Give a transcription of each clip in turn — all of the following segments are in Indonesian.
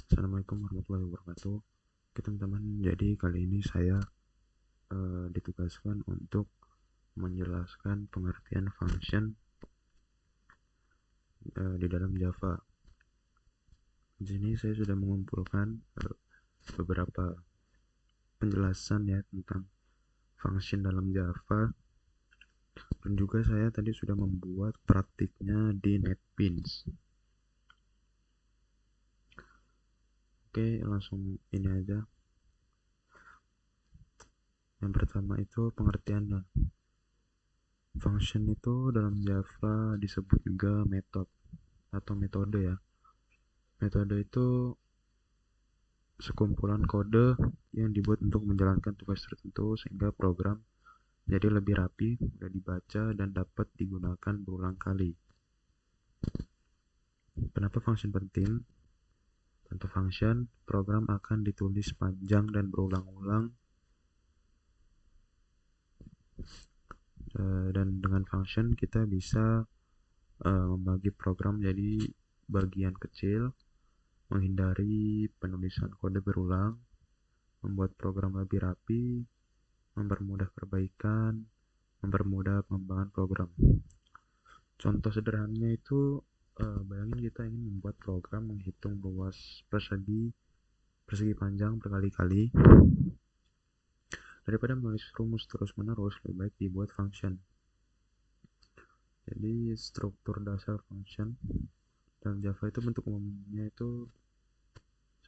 Assalamualaikum warahmatullahi wabarakatuh. Oke teman-teman, jadi kali ini saya ditugaskan untuk menjelaskan pengertian function di dalam Java. Di sini saya sudah mengumpulkan beberapa penjelasan ya tentang function dalam Java, dan juga saya tadi sudah membuat praktiknya di NetBeans. Oke, langsung ini aja. Yang pertama itu pengertiannya. Function itu dalam Java disebut juga method atau metode ya. Metode itu sekumpulan kode yang dibuat untuk menjalankan tugas tertentu sehingga program jadi lebih rapi, mudah dibaca, dan dapat digunakan berulang kali. Kenapa function penting? Untuk function, program akan ditulis panjang dan berulang-ulang, dan dengan function kita bisa membagi program jadi bagian kecil, menghindari penulisan kode berulang, membuat program lebih rapi, mempermudah perbaikan, mempermudah pengembangan program. Contoh sederhananya itu, bayangin kita ingin membuat program menghitung luas persegi panjang berkali-kali. Daripada menulis rumus terus-menerus, lebih baik dibuat function. Jadi struktur dasar function dalam Java itu bentuk umumnya itu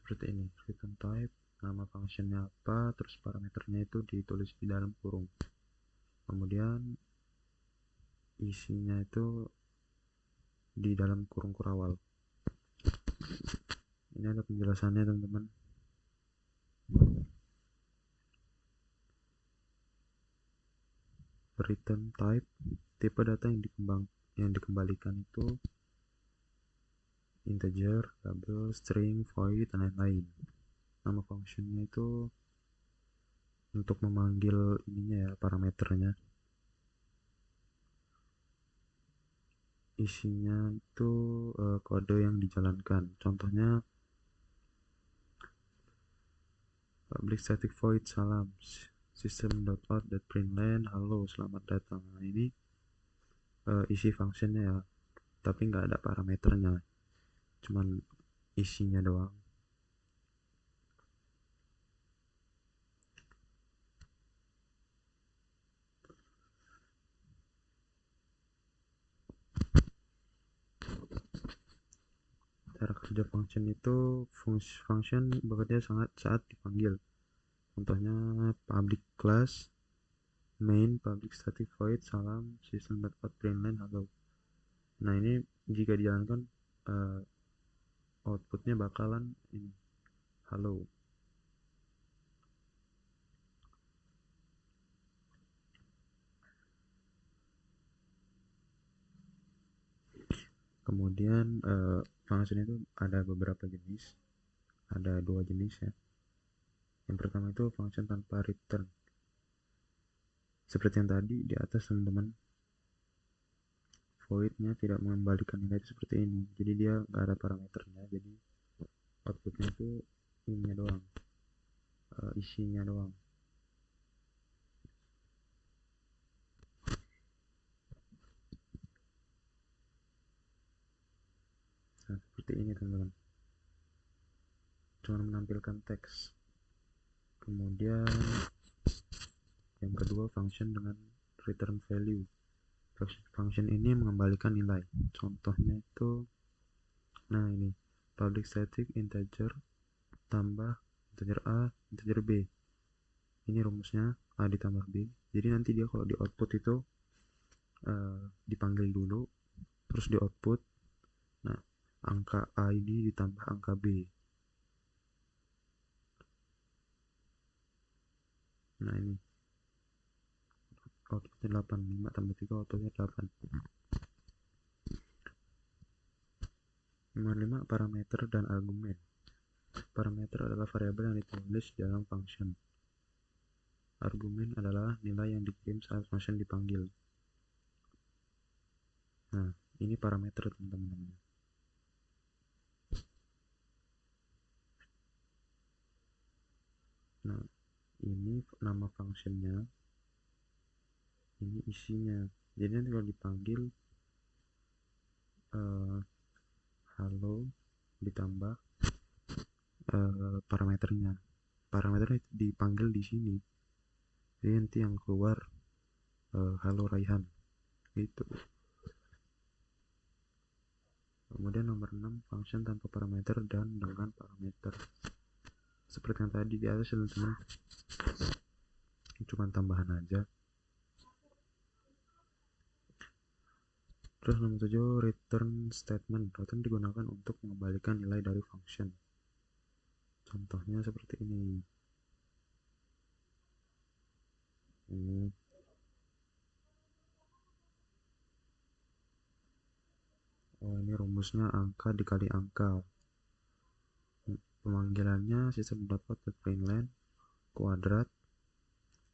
seperti ini: return type, nama functionnya apa, terus parameternya itu ditulis di dalam kurung. Kemudian isinya itu di dalam kurung kurawal. Ini ada penjelasannya teman-teman. Return type, tipe data yang dikembalikan itu integer, double, string, void, dan lain-lain. Nama functionnya itu untuk memanggil ininya ya, parameternya. Isinya itu kode yang dijalankan. Contohnya public static void salam system.out.println halo selamat datang. Nah, ini isi functionnya ya, tapi nggak ada parameternya, cuman isinya doang. Cara kerja function itu, function bekerja sangat saat dipanggil. Contohnya public class main public static void salam system.out.println halo. Nah, ini jika dijalankan outputnya bakalan ini halo. Kemudian function itu ada beberapa jenis, ada 2 jenis ya. Yang pertama itu function tanpa return, seperti yang tadi di atas teman-teman. Voidnya tidak mengembalikan nilai seperti ini, jadi dia nggak ada parameternya, jadi outputnya itu ininya doang, isinya doang. Nah, seperti ini teman-teman, cuma menampilkan teks. Kemudian yang kedua function dengan return value. Function ini mengembalikan nilai. Contohnya itu, nah ini public static integer tambah integer A integer B. Ini rumusnya A ditambah B. Jadi nanti dia kalau di output itu dipanggil dulu, terus di output. Nah, angka A ini ditambah angka B. Nah, ini outputnya 8, 5 tambah 3 outputnya 8. Nomor 5, parameter dan argumen. Parameter adalah variabel yang ditulis dalam function. Argumen adalah nilai yang dikirim saat function dipanggil. Nah, ini parameter teman-teman. ini nama functionnya, ini isinya. Jadi nanti kalau dipanggil halo ditambah parameternya dipanggil di sini, jadi nanti yang keluar halo Raihan itu. Kemudian nomor 6, function tanpa parameter dan dengan parameter. Seperti yang tadi di atas teman-teman, cuma tambahan aja. Terus nomor 7, return statement. Return digunakan untuk mengembalikan nilai dari function. Contohnya seperti ini. Ini rumusnya angka dikali angka. Pemanggilannya system.out.println kuadrat,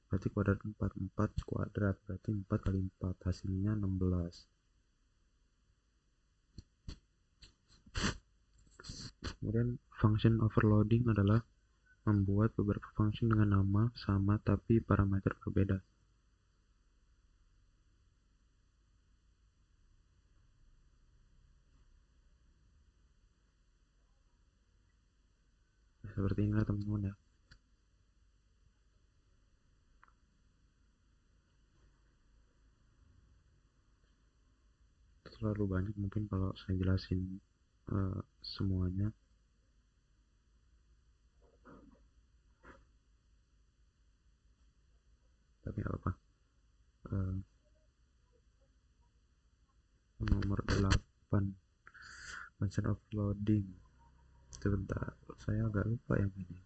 berarti kuadrat 4 kuadrat, berarti 4 kali 4, hasilnya 16. Kemudian function overloading adalah membuat beberapa function dengan nama sama tapi parameter berbeda. Seperti inilah teman-teman ya. Terlalu banyak mungkin kalau saya jelasin semuanya. Tapi nggak apa-apa. Nomor 8, function overloading. Sebentar, saya agak lupa yang ini.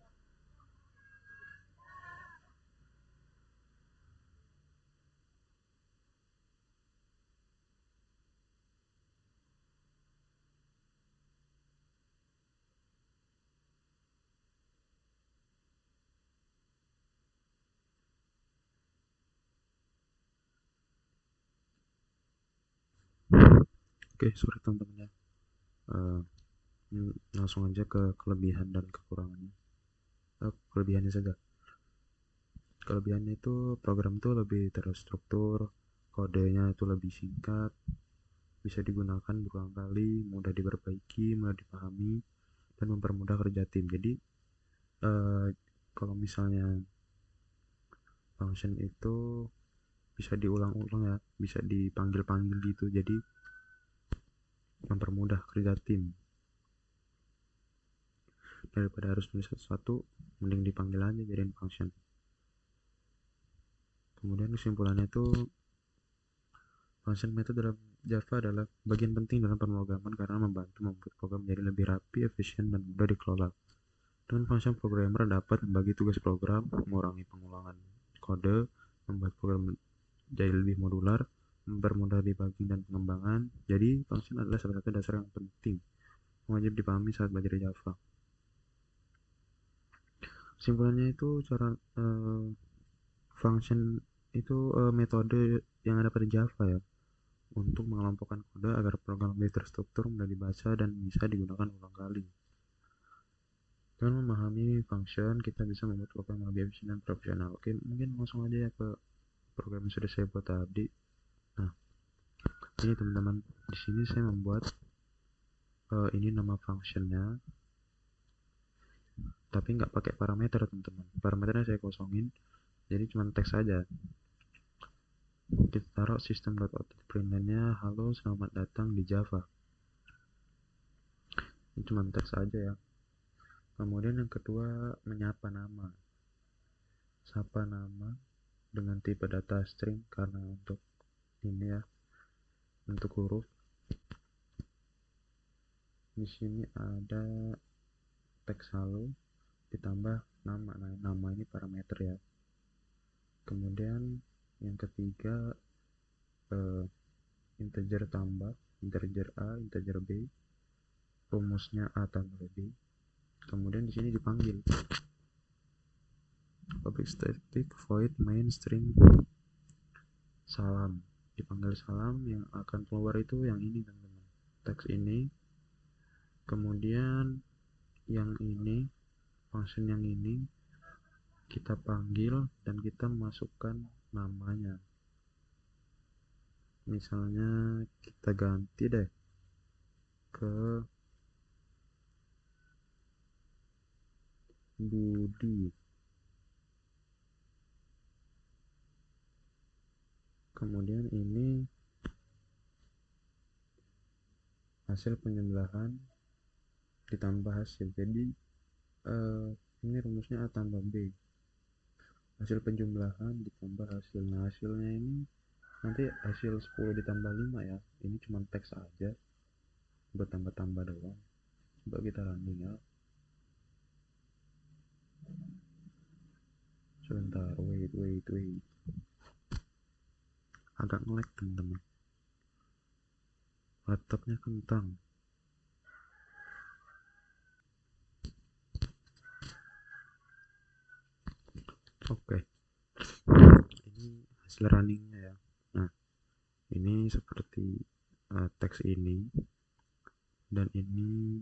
Oke, sorry teman-teman ya. Langsung aja ke kelebihan dan kekurangannya. Kelebihannya saja. Kelebihannya itu program itu lebih terstruktur, kodenya itu lebih singkat, bisa digunakan berulang kali, mudah diperbaiki, mudah dipahami, dan mempermudah kerja tim. Jadi kalau misalnya function itu bisa diulang-ulang ya, bisa dipanggil-panggil gitu, jadi mempermudah kerja tim. Daripada harus nulis satu-satu, mending dipanggil aja jadiin function. Kemudian kesimpulannya itu, function method dalam Java adalah bagian penting dalam pemrograman karena membantu membuat program menjadi lebih rapi, efisien, dan mudah dikelola. Dengan function, programmer dapat membagi tugas program, mengurangi pengulangan kode, membuat program jadi lebih modular, mempermudah debugging dan pengembangan. Jadi, function adalah salah satu dasar yang penting, wajib dipahami saat belajar Java. Kesimpulannya itu cara function itu metode yang ada pada Java ya, untuk mengelompokkan kode agar program lebih terstruktur, mudah dibaca, dan bisa digunakan ulang kali. Dengan memahami function, kita bisa membuat program yang lebih efisien dan profesional. Oke, mungkin langsung aja ya ke program yang sudah saya buat tadi. Nah, ini teman-teman, di sini saya membuat ini nama functionnya, tapi nggak pakai parameter teman-teman. Parameternya saya kosongin, jadi cuma teks saja. Kita taruh system.out.println-nya halo selamat datang di Java. Ini cuma teks saja ya. Kemudian yang kedua, menyapa nama. Sapa nama dengan tipe data string karena untuk ini ya, untuk huruf. Di sini ada teks halo ditambah nama. Nah, nama ini parameter ya. Kemudian yang ketiga, integer tambah, integer A, integer B, rumusnya A tambah B. Kemudian di sini dipanggil public static void main string salam. Dipanggil salam, yang akan keluar itu yang ini teman-teman, teks ini. Kemudian yang ini, function yang ini kita panggil dan kita masukkan namanya. Misalnya kita ganti deh ke Budi. Kemudian ini hasil penjumlahan ditambah hasil. Jadi ini rumusnya A tambah B. Hasil penjumlahan ditambah hasil. Nah, hasilnya ini nanti hasil 10 ditambah 5 ya. Ini cuma teks aja. Buat tambah-tambah doang. Coba kita running ya. Sebentar, wait. Agak nge-lag teman-teman. Laptopnya kentang. Oke. Ini hasil runningnya ya. Nah, ini seperti teks ini, dan ini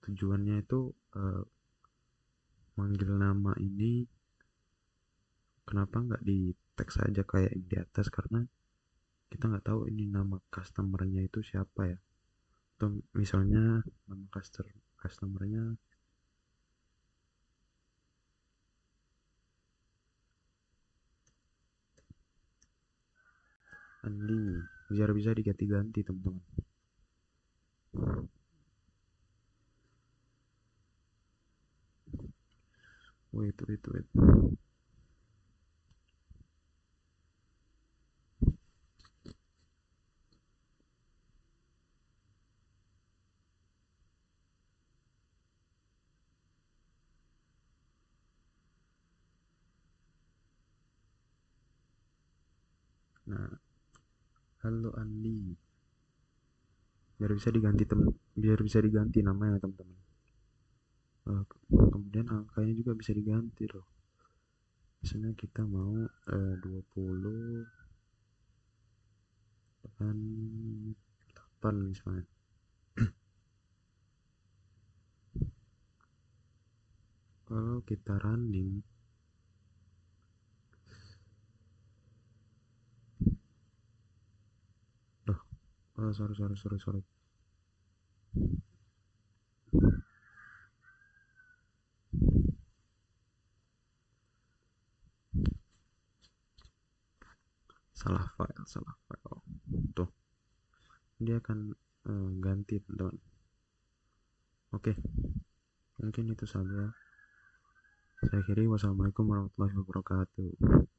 tujuannya itu manggil nama ini kenapa nggak di teks aja kayak di atas, karena kita nggak tahu ini nama customernya itu siapa ya. Atau misalnya nama customernya Andi, biar bisa diganti-ganti teman-teman. Wait. Nah, halo Andi, biar bisa diganti namanya teman-teman. Kemudian angkanya juga bisa diganti loh. Misalnya kita mau 20 dan 8 misalnya. Kalau kita running, sorry. Salah file. Tuh, dia akan ganti teman-teman. Oke, mungkin itu saja. Saya akhiri, wassalamualaikum warahmatullahi wabarakatuh.